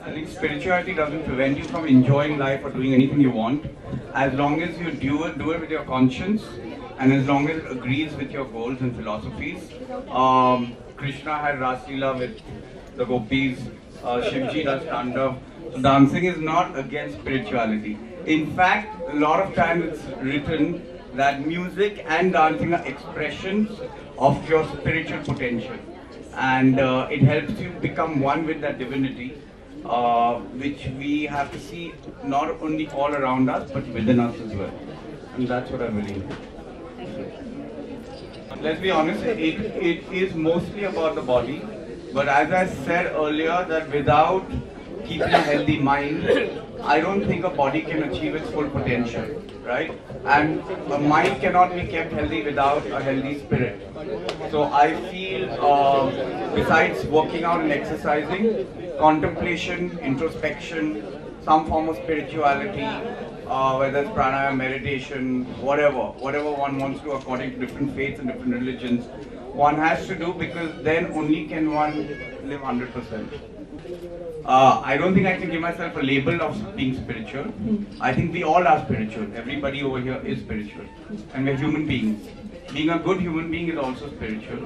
I think spirituality doesn't prevent you from enjoying life or doing anything you want, as long as you do it with your conscience, and as long as it agrees with your goals and philosophies. Krishna had Ras Leela with the gopis. Shivji does Tandav. So dancing is not against spirituality. In fact, a lot of times it's written that music and dancing are expressions of your spiritual potential, and it helps you become one with that divinity, which we have to see not only all around us but within us as well. And that's what I believe. Let's be honest, it is mostly about the body, but as I said earlier, that without keeping a healthy mind, I don't think a body can achieve its full potential, right? And a mind cannot be kept healthy without a healthy spirit. So I feel, besides working out and exercising, contemplation, introspection, some form of spirituality, whether it's pranayama, meditation, whatever one wants to according to different faiths and different religions, one has to do, because then only can one live 100%. I don't think I can give myself a label of being spiritual. I think we all are spiritual. Everybody over here is spiritual. And we're human beings. Being a good human being is also spiritual.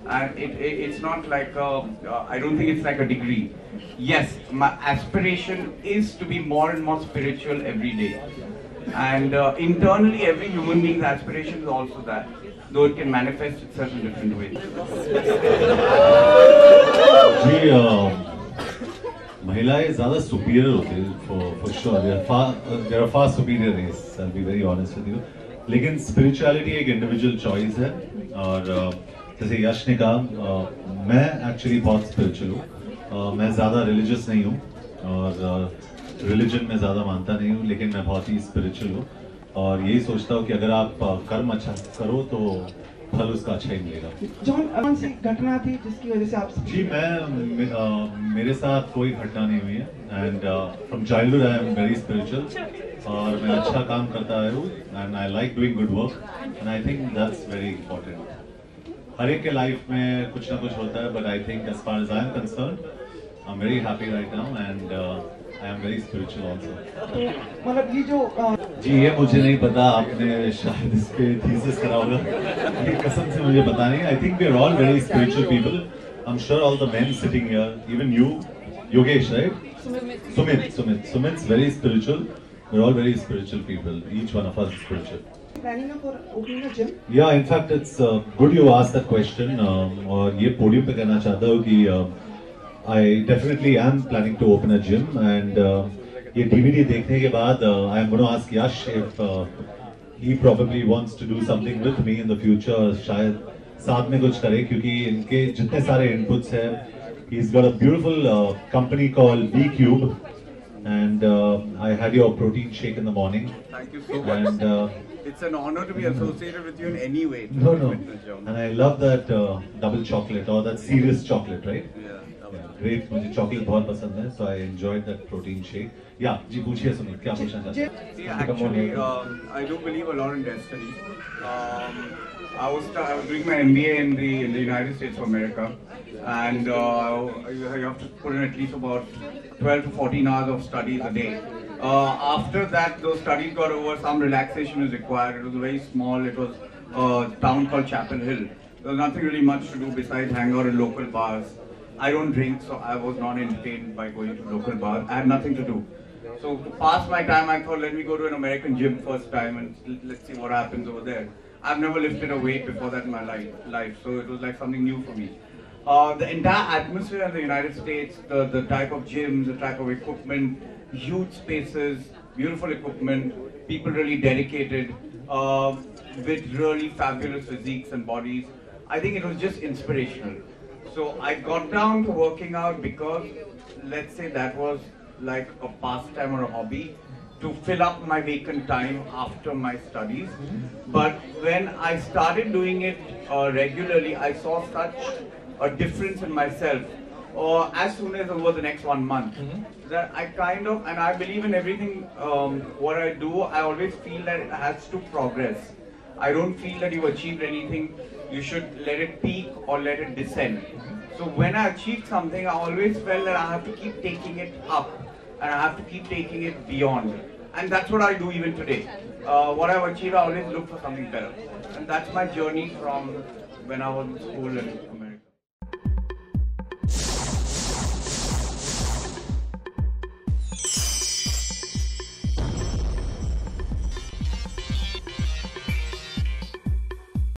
And it's not like I don't think it's like a degree. Yes, my aspiration is to be more and more spiritual every day. And internally, every human being's aspiration is also that, though it can manifest itself in different ways. महिलाएं ज़्यादा superior होती हैं for sure. They are far superior race. I'll be very honest with you. लेकिन spirituality एक individual choice है, और जैसे यश ने कहा, मैं actually बहुत spiritual हूँ. मैं ज़्यादा religious नहीं हूँ, और religion में ज़्यादा मानता नहीं हूँ, लेकिन मैं बहुत ही spiritual हूँ, और यही सोचता हूँ कि अगर आप कर्म अच्छा करो तो फल उसका अच्छा ही मिलेगा. जॉन, कौन सी घटना थी जिसकी वजह से आप? जी, मेरे साथ कोई घटना नहीं हुई है, and from childhood I am very spiritual, और मैं अच्छा काम करता आया हूँ, and I like doing good work, and I think that's very important. हर एक के लाइफ में कुछ ना कुछ होता है, but I think as far as I am concerned, I am very happy right now, and I am very spiritual also. मतलब ये जो जी, ये मुझे नहीं पता, आपने शायद इस पे थीसिस करा होगा, ये कसम से मुझे पता नहीं. I think we are all very spiritual people. I'm sure all the men sitting here, even you, Yogesh, right? Sumit's very spiritual. We're all very spiritual people. Each one of us is spiritual. Planning for opening a gym? Yeah, in fact, it's good you asked that question. और ये podium पे कहना चाहता हूँ कि I definitely am planning to open a gym, and ये DVD देखने के बाद I am going to ask Yash if he probably wants to do something with me in the future. शायद साथ में कुछ करे, क्योंकि इनके जितने सारे inputs हैं. He's got a beautiful company called B Cube, and I had your protein shake in the morning. Thank you so much. And it's an honor to be associated with you in any way. No. And I love that double chocolate, or that serious chocolate, right? Yeah. Great, मुझे chocolate बहुत पसंद है, so I enjoyed that protein shake. Yeah, जी पूछिए सुमित, क्या पूछना चाहते हैं? See, actually, I do believe a lot in destiny. I was doing my MBA in the United States of America, and you have to put in at least about 12 to 14 hours of studies a day. After that, those studies got over, some relaxation is required. It was very small. It was a town called Chapel Hill. There was nothing really much to do besides hang out in local bars. I don't drink, so I was not entertained by going to local bars. I had nothing to do. So to pass my time, I thought, let me go to an American gym first time and let's see what happens over there. I've never lifted a weight before that in my life, so it was like something new for me. The entire atmosphere in the United States, the type of gyms, the type of equipment, huge spaces, beautiful equipment, people really dedicated, with really fabulous physiques and bodies. I think it was just inspirational. So I got down to working out because, let's say, that was like a pastime or a hobby to fill up my vacant time after my studies. But when I started doing it regularly, I saw such a difference in myself, or as soon as over the next 1 month, that I kind of, and I believe in everything, what I do, I always feel that it has to progress. I don't feel that you've achieved anything, you should let it peak or let it descend. So when I achieved something, I always felt that I have to keep taking it up and I have to keep taking it beyond. And that's what I do even today. What I've achieved, I always look for something better. And that's my journey from when I was in school and